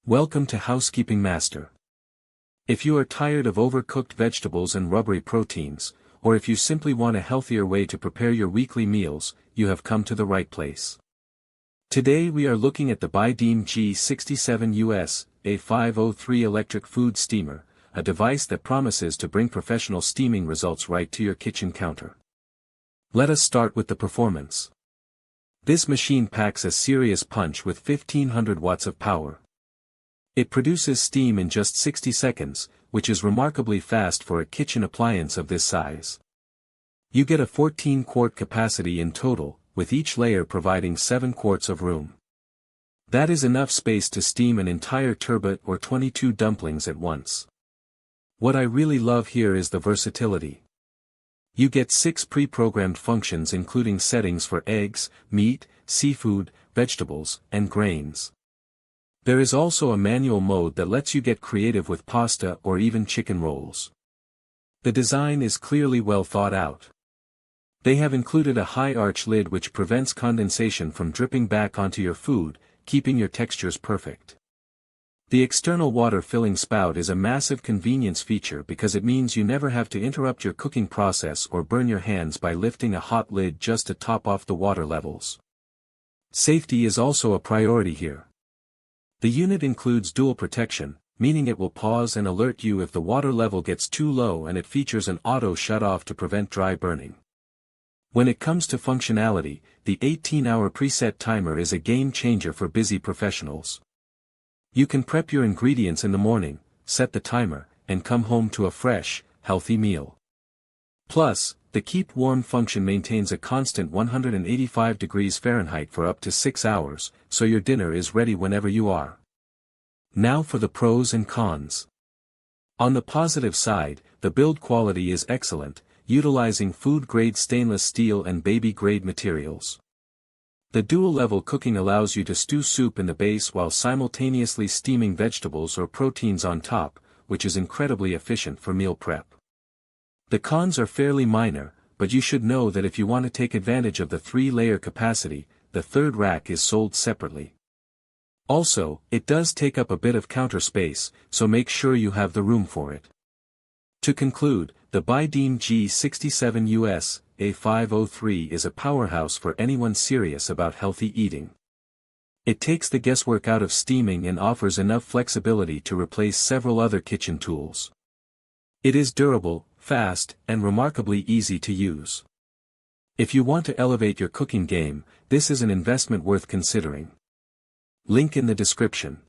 Welcome to Housekeeping Master. If you are tired of overcooked vegetables and rubbery proteins, or if you simply want a healthier way to prepare your weekly meals, you have come to the right place. Today we are looking at the Buydeem G67US-A503 electric food steamer, a device that promises to bring professional steaming results right to your kitchen counter. Let us start with the performance. This machine packs a serious punch with 1500 watts of power. It produces steam in just 60 seconds, which is remarkably fast for a kitchen appliance of this size. You get a 14-quart capacity in total, with each layer providing 7 quarts of room. That is enough space to steam an entire turbot or 22 dumplings at once. What I really love here is the versatility. You get 6 pre-programmed functions including settings for eggs, meat, seafood, vegetables, and grains. There is also a manual mode that lets you get creative with pasta or even chicken rolls. The design is clearly well thought out. They have included a high arch lid which prevents condensation from dripping back onto your food, keeping your textures perfect. The external water-filling spout is a massive convenience feature because it means you never have to interrupt your cooking process or burn your hands by lifting a hot lid just to top off the water levels. Safety is also a priority here. The unit includes dual protection, meaning it will pause and alert you if the water level gets too low, and it features an auto shut-off to prevent dry burning. When it comes to functionality, the 18-hour preset timer is a game-changer for busy professionals. You can prep your ingredients in the morning, set the timer, and come home to a fresh, healthy meal. Plus, the keep warm function maintains a constant 185 degrees Fahrenheit for up to 6 hours, so your dinner is ready whenever you are. Now for the pros and cons. On the positive side, the build quality is excellent, utilizing food-grade stainless steel and baby-grade materials. The dual-level cooking allows you to stew soup in the base while simultaneously steaming vegetables or proteins on top, which is incredibly efficient for meal prep. The cons are fairly minor, but you should know that if you want to take advantage of the 3-layer capacity, the third rack is sold separately. Also, it does take up a bit of counter space, so make sure you have the room for it. To conclude, the Buydeem G67US-A503 is a powerhouse for anyone serious about healthy eating. It takes the guesswork out of steaming and offers enough flexibility to replace several other kitchen tools. It is durable, fast, and remarkably easy to use. If you want to elevate your cooking game, this is an investment worth considering. Link in the description.